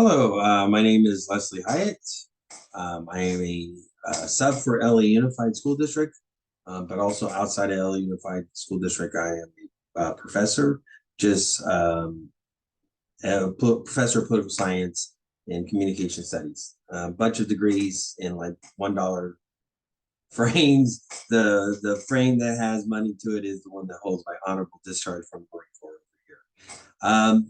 Hello, my name is Leslie Hyatt. I am a sub for LA Unified School District, but also outside of LA Unified School District, I am a professor, just professor of political science and communication studies. A bunch of degrees in like $1 frames. The frame that has money to it is the one that holds my honorable discharge from the Marine Corps over here.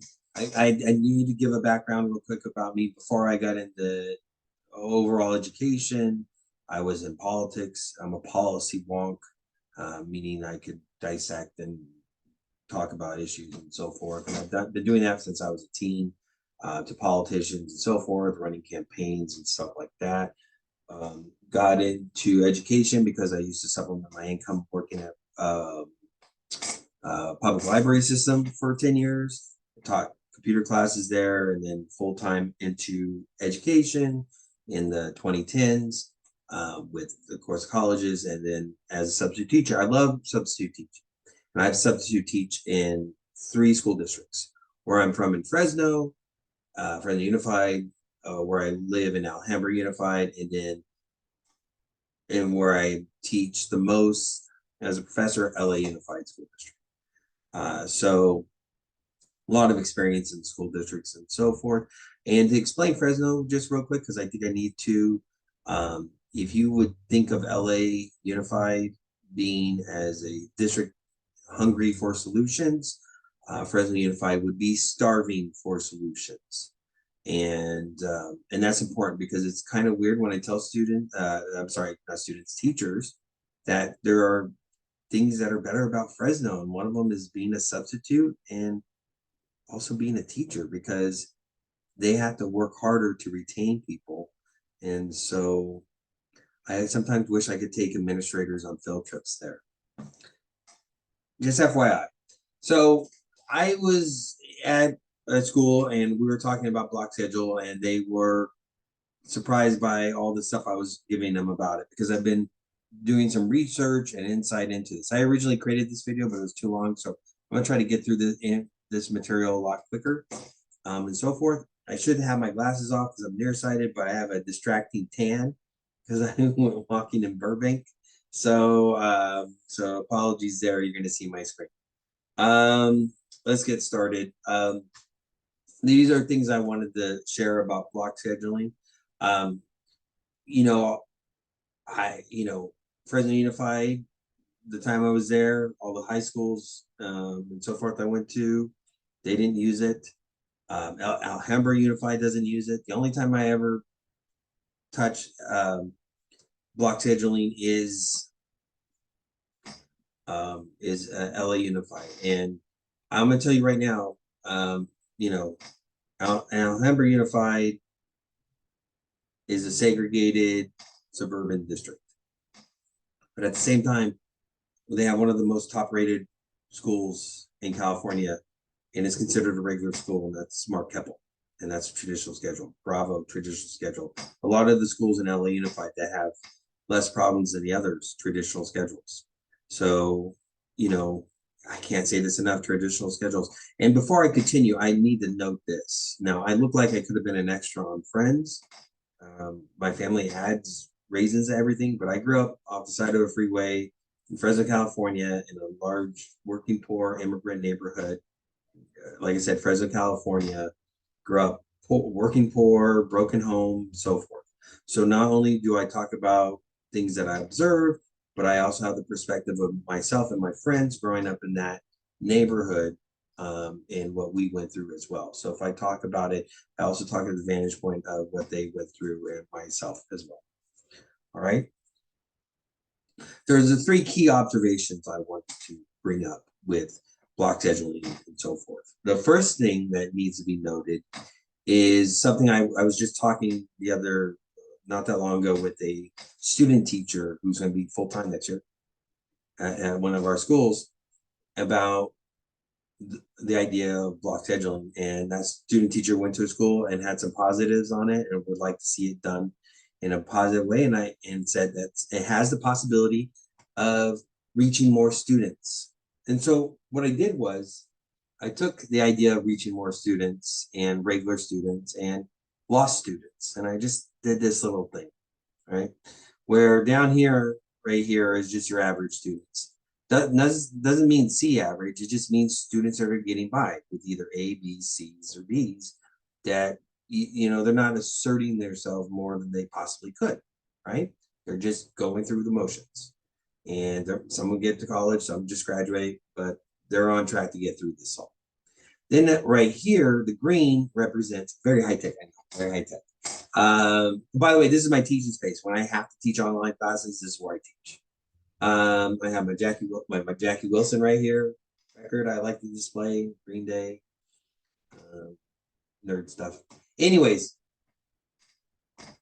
I need to give a background real quick about me before I got into overall education. I was in politics. I'm a policy wonk, meaning I could dissect and talk about issues and so forth. And been doing that since I was a teen, to politicians and so forth, running campaigns and stuff like that. Got into education because I used to supplement my income working at public library system for 10 years. I taught computer classes there and then full-time into education in the 2010s, with of course colleges, and then as a substitute teacher. I love substitute teaching, and I've substitute teach in 3 school districts. Where I'm from in Fresno, Fresno Unified, where I live in Alhambra Unified, and where I teach the most as a professor at LA Unified School District. So a lot of experience in school districts and so forth. And to explain Fresno just real quick, because I think I need to, if you would think of LA Unified being as a district hungry for solutions, Fresno Unified would be starving for solutions. And that's important because it's kind of weird when I tell students, I'm sorry, not students, teachers, that there are things that are better about Fresno. And one of them is being a substitute and also being a teacher, because they have to work harder to retain people. And so I sometimes wish I could take administrators on field trips there. Just FYI. So I was at a school and we were talking about block schedule, and they were surprised by all the stuff I was giving them about it, because I've been doing some research and insight into this. I originally created this video, but it was too long. So I'm gonna try to get through this material a lot quicker, and so forth. I should have my glasses off because I'm nearsighted, but I have a distracting tan because I'm walking in Burbank. So apologies there. You're gonna see my screen. Let's get started. These are things I wanted to share about block scheduling. Um, you know, Fresno Unified, the time I was there, all the high schools and so forth I went to, they didn't use it. Alhambra Unified doesn't use it. The only time I ever touch block scheduling is LA Unified. And I'm gonna tell you right now, Alhambra Unified is a segregated suburban district. But at the same time, they have one of the most top-rated schools in California, and it's considered a regular school, and that's Mark Keppel, and that's a traditional schedule, Bravo traditional schedule. A lot of the schools in LA Unified that have less problems than the others, traditional schedules. So, I can't say this enough, traditional schedules. And before I continue, I need to note this. Now, I look like I could have been an extra on Friends. My family adds raisins to everything, but I grew up off the side of a freeway in Fresno, California, in a large working poor immigrant neighborhood. Like I said, Fresno, California, grew up working poor, broken home, so forth. So not only do I talk about things that I observe, but I also have the perspective of myself and my friends growing up in that neighborhood, and what we went through as well. So if I talk about it, I also talk at the vantage point of what they went through and myself as well. All right. There's the 3 key observations I want to bring up with block scheduling and so forth. The first thing that needs to be noted is something I was just talking not that long ago, with a student teacher who's going to be full-time next year at one of our schools, about the idea of block scheduling. And that student teacher went to a school and had some positives on it and would like to see it done in a positive way. And said that it has the possibility of reaching more students. And so what I did was I took the idea of reaching more students and regular students and lost students. And I just did this little thing, right? Where down here, right here is just your average students. Doesn't mean C average. It just means students that are getting by with either A, B, C's, or D's that, they're not asserting themselves more than they possibly could, right? They're just going through the motions. And some will get to college, some just graduate, but they're on track to get through this all. Then right here, the green represents very high tech. I know, very high tech. By the way, this is my teaching space. When I have to teach online classes, this is where I teach. I have my Jackie Wilson right here record. I like to display Green Day, nerd stuff. Anyways,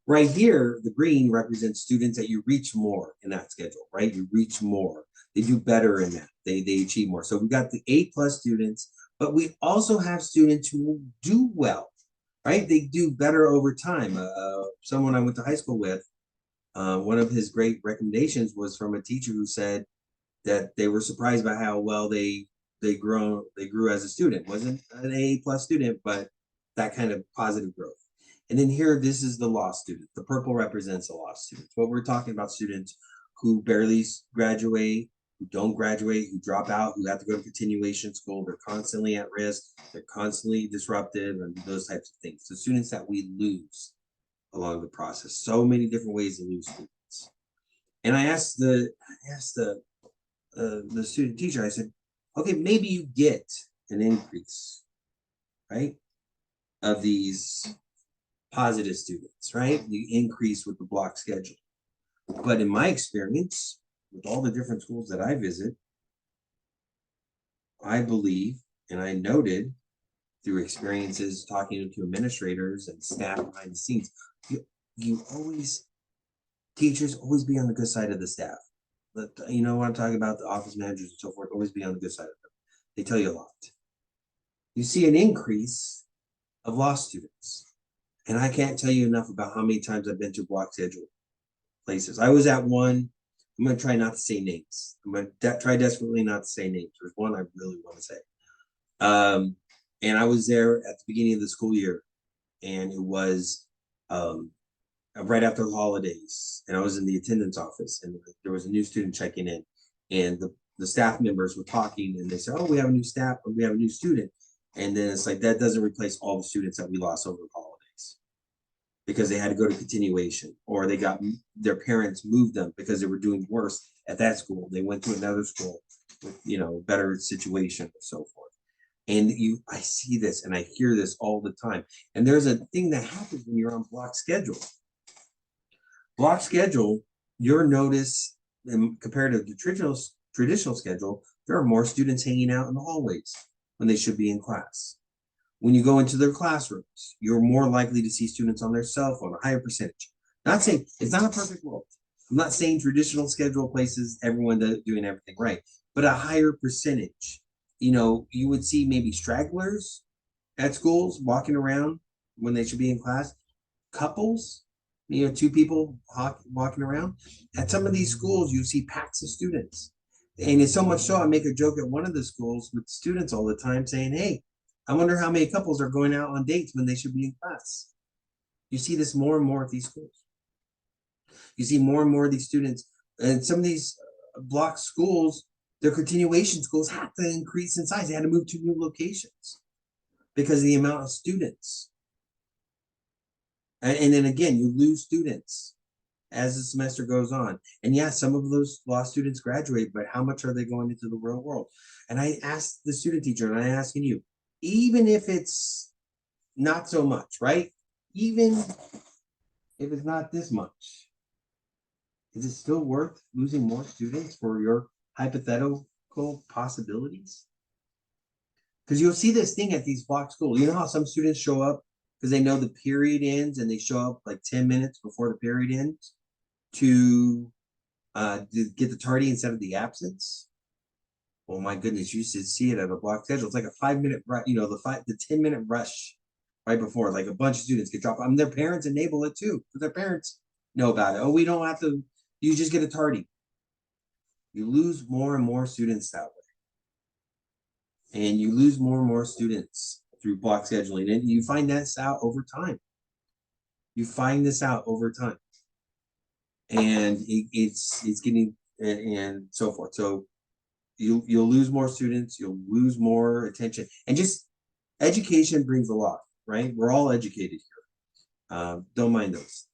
right here, the green represents students that you reach more in that schedule, right? You reach more. They do better in that. They achieve more. So we got the A+ students, but we also have students who do well, right? They do better over time. Someone I went to high school with, one of his great recommendations was from a teacher who said that they were surprised by how well they grew as a student. Wasn't an A+ student, but that kind of positive growth. And then here, this is the lost student. The purple represents a lost student. What we're talking about, students who barely graduate, who don't graduate, who drop out, who have to go to continuation school. They're constantly at risk. They're constantly disruptive and those types of things. The students that we lose along the process. So many different ways to lose students. And I asked the student teacher, I said, okay, maybe you get an increase, right, of these positive students, right? You increase with the block schedule. But in my experience, with all the different schools that I visit, I believe, and I noted through experiences talking to administrators and staff behind the scenes, teachers always be on the good side of the staff. But you know what I'm talking about, the office managers and so forth, always be on the good side of them. They tell you a lot. You see an increase of lost students. And I can't tell you enough about how many times I've been to block schedule places. I was at one, I'm going to try not to say names. I'm going to try desperately not to say names. There's one I really want to say. And I was there at the beginning of the school year, and it was right after the holidays, and I was in the attendance office, and there was a new student checking in, and the staff members were talking, and they said, oh, we have a new student. And then it's like, that doesn't replace all the students that we lost over the holidays because they had to go to continuation, or they got their parents moved them because they were doing worse at that school. They went to another school with, better situation or so forth. And I see this and I hear this all the time. And there's a thing that happens when you're on block schedule. Block schedule, you'll notice, compared to the traditional schedule, there are more students hanging out in the hallways when they should be in class. When you go into their classrooms, you're more likely to see students on their cell phone, a higher percentage. Not saying it's not a perfect world. I'm not saying traditional schedule places, everyone doing everything right, but a higher percentage. You would see maybe stragglers at schools walking around when they should be in class, couples, two people walking around. At some of these schools, you see packs of students. And it's so much so, I make a joke at one of the schools with students all the time saying, hey, I wonder how many couples are going out on dates when they should be in class. You see this more and more at these schools. You see more and more of these students, and some of these block schools, their continuation schools had to increase in size. They had to move to new locations because of the amount of students. And then again, you lose students as the semester goes on. And yeah, some of those lost students graduate, but how much are they going into the real world? And I asked the student teacher, and I'm asking you, even if it's not so much, right? Even if it's not this much, is it still worth losing more students for your hypothetical possibilities? Because you'll see this thing at these block schools. You know how some students show up because they know the period ends and they show up like 10 minutes before the period ends to get the tardy instead of the absence? Oh my goodness, you should see it at a block schedule. It's like a 5-minute, the 10-minute rush right before, like a bunch of students get dropped. Their parents enable it too, because their parents know about it. Oh, we don't have to, you just get a tardy. You lose more and more students that way. And you lose more and more students through block scheduling. And you find that's out over time. You find this out over time, and it's getting and so forth. So you'll lose more students, you'll lose more attention, and just education brings a lot, right? We're all educated here. Don't mind those.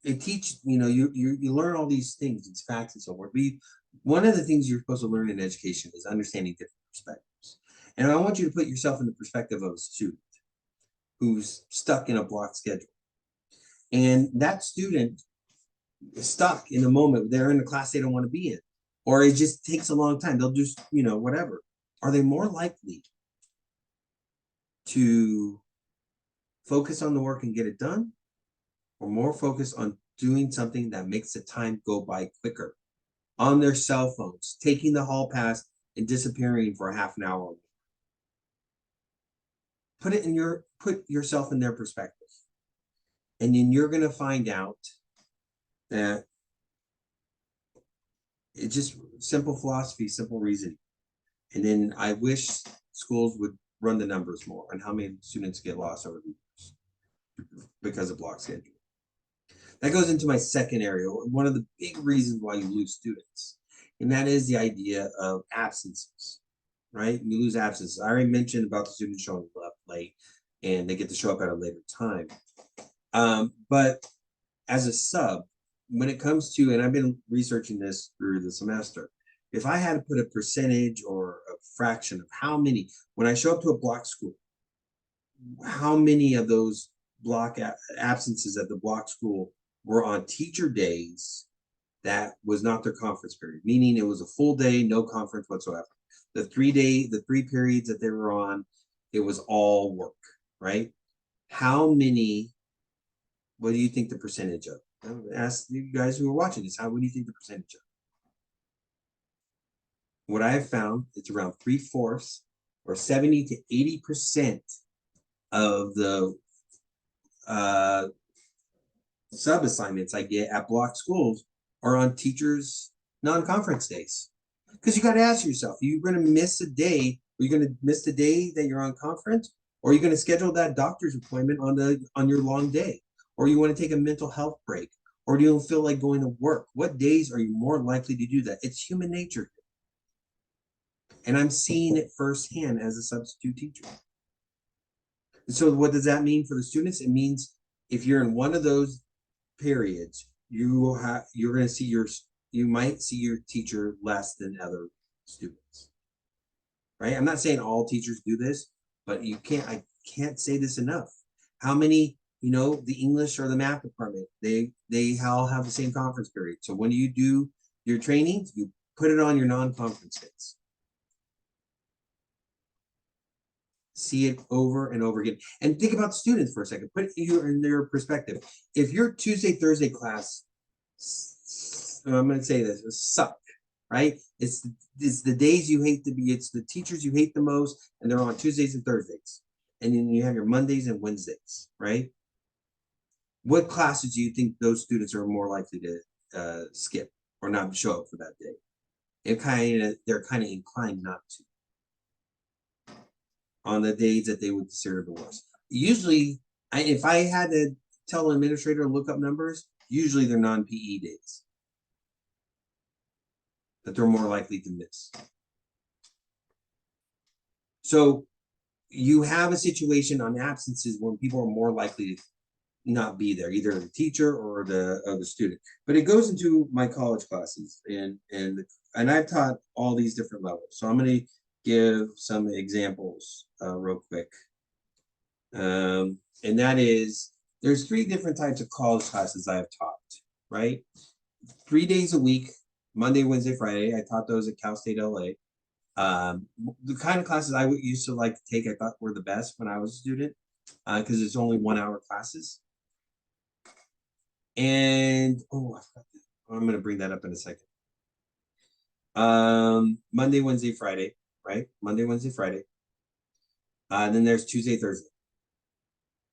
It teaches, you learn all these things, these facts and so forth. One of the things you're supposed to learn in education is understanding different perspectives. And I want you to put yourself in the perspective of a student who's stuck in a block schedule. And that student is stuck in a moment. They're in a class they don't want to be in, or it just takes a long time. They'll just, whatever. Are they more likely to focus on the work and get it done, or more focused on doing something that makes the time go by quicker on their cell phones, taking the hall pass and disappearing for a half an hour? Put yourself in their perspective, and then you're going to find out that it's just simple philosophy, simple reasoning. And then I wish schools would run the numbers more on how many students get lost over the years because of block schedule. That goes into my second area, one of the big reasons why you lose students, and that is the idea of absences, right? You lose absences. I already mentioned about the students showing up late, and they get to show up at a later time. But as a sub, when it comes to, and I've been researching this through the semester, if I had to put a percentage or a fraction of how many, when I show up to a block school, how many of those block absences at the block school were on teacher days that was not their conference period, meaning it was a full day, no conference whatsoever. The 3 periods that they were on, it was all work, right? How many, what do you think the percentage of? I'm gonna ask you guys who are watching this, what do you think the percentage of? What I have found, it's around 3/4 or 70 to 80% of the sub assignments I get at block schools are on teachers' non-conference days. Because you got to ask yourself, you're going to miss a day, are you going to miss the day that you're on conference, or are you going to schedule that doctor's appointment on your long day, or you want to take a mental health break, or do you don't feel like going to work? What days are you more likely to do that? It's human nature. And I'm seeing it firsthand as a substitute teacher. And so what does that mean for the students? It means if you're in one of those periods, you're going to see you might see your teacher less than other students, right? I'm not saying all teachers do this, but I can't say this enough. How many, the English or the math department, they all have the same conference period. So when you do your trainings, you put it on your non-conference days. See it over and over again. And think about students for a second. Put you in their perspective. If your Tuesday, Thursday class, I'm going to say this, suck, right? It's the days you hate to be, it's the teachers you hate the most, and they're on Tuesdays and Thursdays. And then you have your Mondays and Wednesdays, right? What classes do you think those students are more likely to skip or not show up for that day? They're kind of inclined not to on the days that they would consider the worst. Usually, if I had to tell an administrator to look up numbers, usually they're non-PE days that they're more likely to miss. So you have a situation on absences when people are more likely to not be there, either the teacher or the student. But it goes into my college classes, and I've taught all these different levels. So I'm going to give some examples real quick. And that is, there's 3 different types of college classes I have taught, right? 3 days a week, Monday, Wednesday, Friday. I taught those at Cal State LA. The kind of classes I used to like to take, I thought were the best when I was a student, because it's only 1-hour classes. And I'm going to bring that up in a second. Monday, Wednesday, Friday, right? Monday, Wednesday, Friday. Then there's Tuesday, Thursday.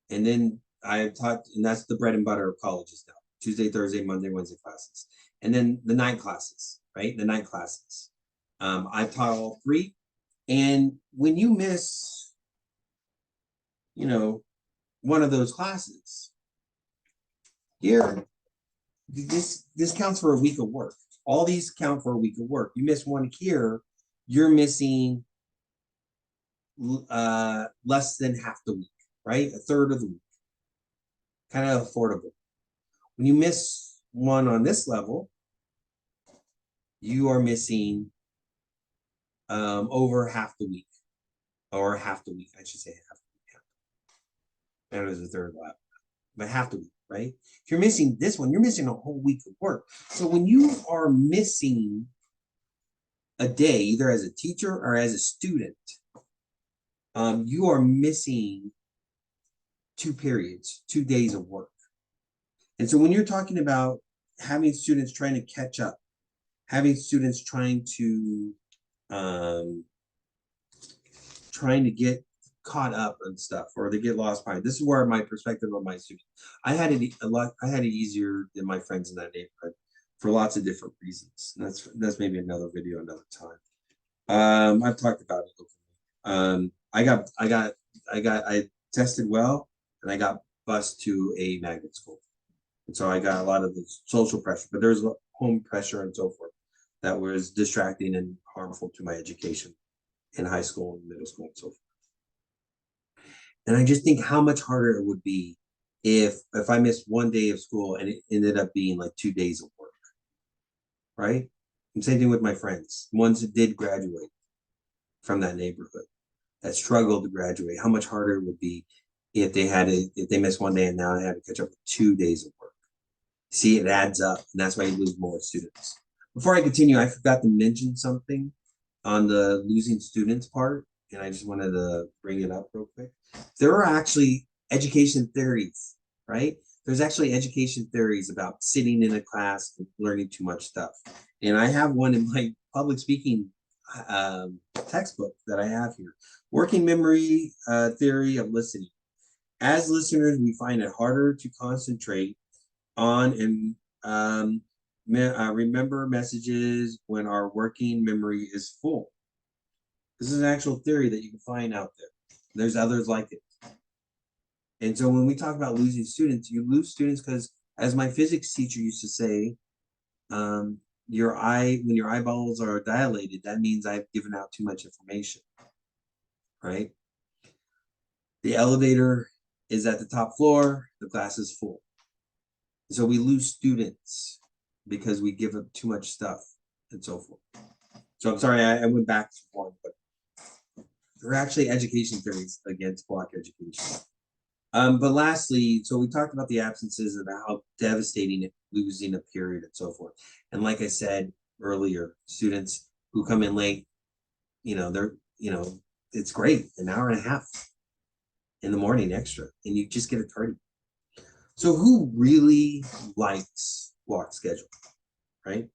And then I've taught, and that's the bread and butter of colleges now. Tuesday, Thursday, Monday, Wednesday classes. And then the night classes, right? The night classes. I've taught all 3. And when you miss one of those classes. Here, this counts for a week of work. All these count for a week of work. You miss one here, you're missing less than half the week, right? A third of the week. Kind of affordable. When you miss one on this level, you are missing over half the week, or half the week. I should say half the week. That was a third lap, but half the week, right? If you're missing this one, you're missing a whole week of work. So when you are missing a day, either as a teacher or as a student, you are missing 2 periods, 2 days of work. And so when you're talking about having students trying to catch up, having students trying to get caught up and stuff, or they get lost behind. This is where my perspective of my students. I had it easier than my friends in that neighborhood for lots of different reasons. And that's maybe another video another time. I've talked about it. I tested well, and I got bused to a magnet school. And so I got a lot of the social pressure, but there's home pressure and so forth that was distracting and harmful to my education in high school and middle school and so forth. And I just think how much harder it would be if I missed one day of school and it ended up being like 2 days of work, right? And same thing with my friends, ones that did graduate from that neighborhood, that struggled to graduate. How much harder it would be if they missed one day and now they had to catch up with 2 days of work. See, it adds up, and that's why you lose more students. Before I continue, I forgot to mention something on the losing students part, and I just wanted to bring it up real quick. There are actually education theories, right? There's actually education theories about sitting in a class and learning too much stuff. And I have one in my public speaking textbook that I have here. Working memory theory of listening. As listeners, we find it harder to concentrate on and remember messages when our working memory is full. This is an actual theory that you can find out there. There's others like it. And so when we talk about losing students, you lose students because, as my physics teacher used to say, when your eyeballs are dilated, that means I've given out too much information, right? The elevator is at the top floor, the class is full. So we lose students because we give up too much stuff and so forth. So I'm sorry, I went back to one, but there are actually education theories against block education. But lastly, so we talked about the absences and how devastating losing a period and so forth. And like I said earlier, students who come in late, it's great, an hour and a half in the morning extra, and you just get a tardy. So who really likes block schedule, right?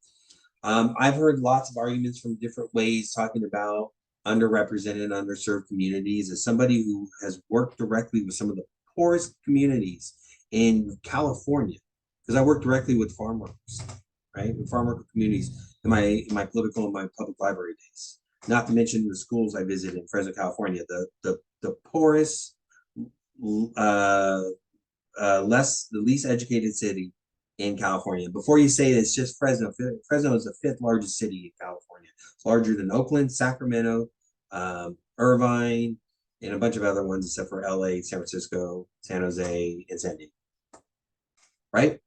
I've heard lots of arguments from different ways talking about underrepresented, underserved communities. As somebody who has worked directly with some of the poorest communities in California, because I work directly with farm workers, right? With farm worker communities in my political and my public library days. Not to mention the schools I visit in Fresno, California, the poorest, the least educated city in California. Before you say it's just Fresno, Fresno is the 5th largest city in California. It's larger than Oakland, Sacramento, Irvine, and a bunch of other ones except for LA, San Francisco, San Jose, and San Diego. Right?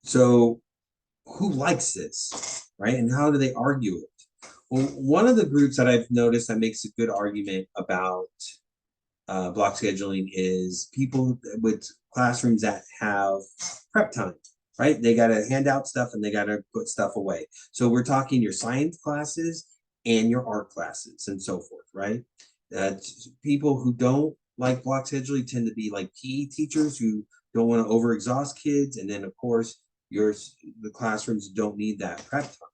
So who likes this? Right? And how do they argue it? Well, one of the groups that I've noticed that makes a good argument about block scheduling is people with classrooms that have prep time, right? They got to hand out stuff and they got to put stuff away. So we're talking your science classes and your art classes and so forth, right? People who don't like block scheduling tend to be like PE teachers who don't want to overexhaust kids. And then of course, the classrooms don't need that prep time.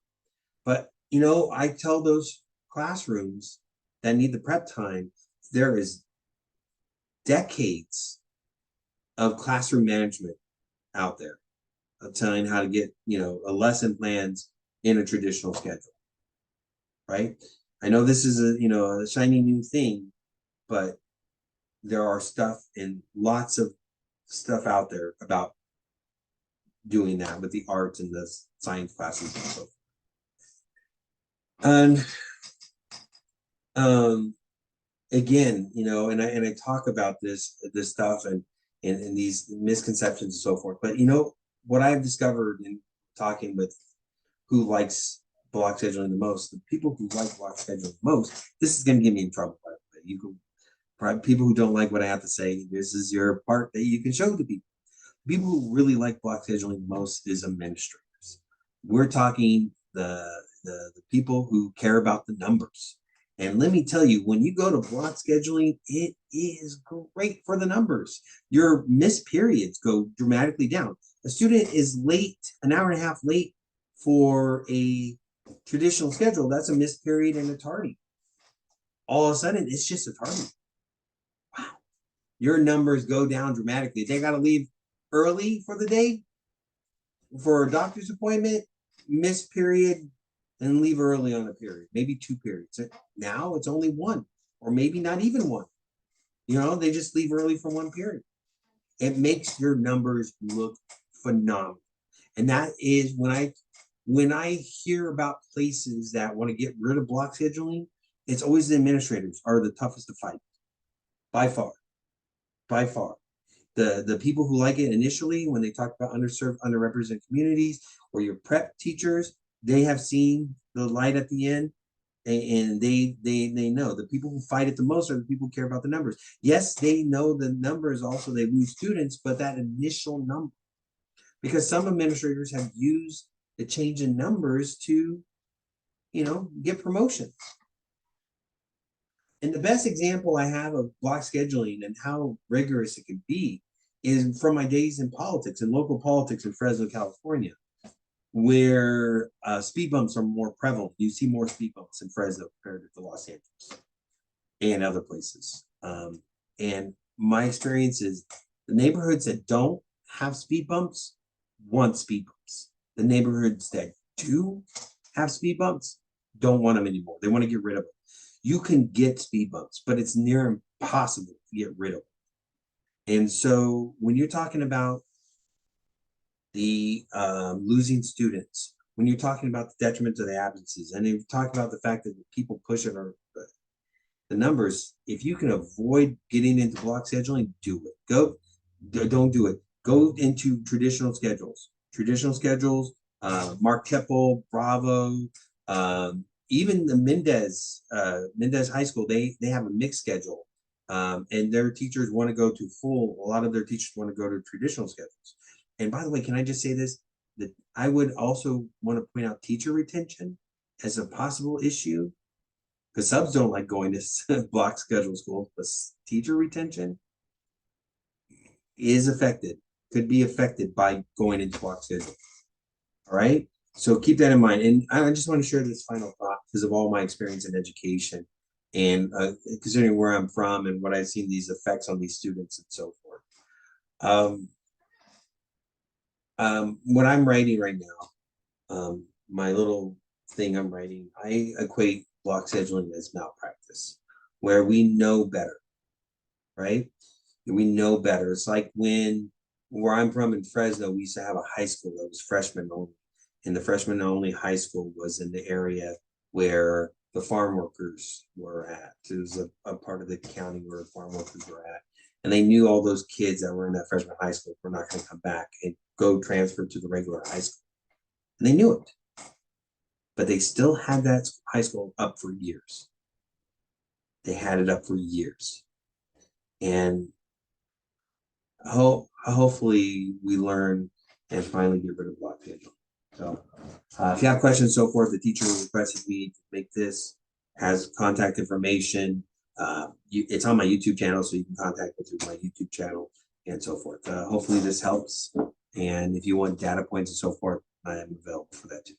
But, I tell those classrooms that need the prep time, there is decades of classroom management out there of telling how to get, a lesson plans in a traditional schedule, right? I know this is a shiny new thing, but there are stuff and lots of stuff out there about doing that with the arts and the science classes and so forth. And again, you know, and I talk about this stuff and these misconceptions and so forth. But you know what I've discovered in talking with who likes block scheduling the most, the people who like block scheduling the most, this is going to get me in trouble. By the way, you can, people who don't like what I have to say, this is your part that you can show to people. People who really like block scheduling the most is administrators. We're talking the people who care about the numbers. And let me tell you, when you go to block scheduling, it is great for the numbers. Your missed periods go dramatically down. A student is late, an hour and a half late for a traditional schedule. That's a missed period and a tardy. All of a sudden, it's just a tardy. Wow. Your numbers go down dramatically. They got to leave early for the day for a doctor's appointment, missed period, and leave early on a period, maybe 2 periods. Now it's only 1, or maybe not even 1. You know, they just leave early for 1 period. It makes your numbers look phenomenal. And that is when I hear about places that want to get rid of block scheduling, it's always the administrators are the toughest to fight. By far. By far. The people who like it initially, when they talk about underserved, underrepresented communities, or your prep teachers, they have seen the light at the end, and they know the people who fight it the most are the people who care about the numbers. Yes, they know the numbers also, they lose students, but that initial number, because some administrators have used the change in numbers to, you know, get promotion. And the best example I have of block scheduling and how rigorous it can be is from my days in politics, in local politics in Fresno, California, where speed bumps are more prevalent. You see more speed bumps in Fresno compared to Los Angeles and other places. And my experience is the neighborhoods that don't have speed bumps want speed bumps. The neighborhoods that do have speed bumps don't want them anymore. They want to get rid of them. You can get speed bumps, but it's near impossible to get rid of them. And so when you're talking about the losing students, when you're talking about the detriment to the absences, and you're talking about the fact that the people pushing are the numbers, if you can avoid getting into block scheduling, do it. Don't do it. Go into traditional schedules. Mark Keppel, Bravo, even the Mendez High School, they have a mixed schedule, and their teachers want to go to full. A lot of their teachers want to go to traditional schedules. And by the way, can I just say this? That I would also want to point out teacher retention as a possible issue, because subs don't like going to block schedule schools, but teacher retention is affected, could be affected by going into block schedule. All right. So keep that in mind. And I just want to share this final thought because of all my experience in education and considering where I'm from and what I've seen these effects on these students and so forth. What I'm writing right now, my little thing I'm writing, I equate block scheduling as malpractice, where we know better, right? We know better. It's like where I'm from in Fresno, we used to have a high school that was freshman only. And the freshman only high school was in the area where the farm workers were at. It was a part of the county where the farm workers were at. And they knew all those kids that were in that freshman high school were not going to come back and go transfer to the regular high school. And they knew it. But they still had that high school up for years. They had it up for years. And hopefully we learn and finally get rid of block scheduling. So if you have questions, so forth, the teacher requested me to make this, has contact information. It's on my YouTube channel, so you can contact me through my YouTube channel and so forth. Hopefully this helps. And if you want data points and so forth, I am available for that too.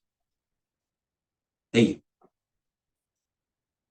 Thank you.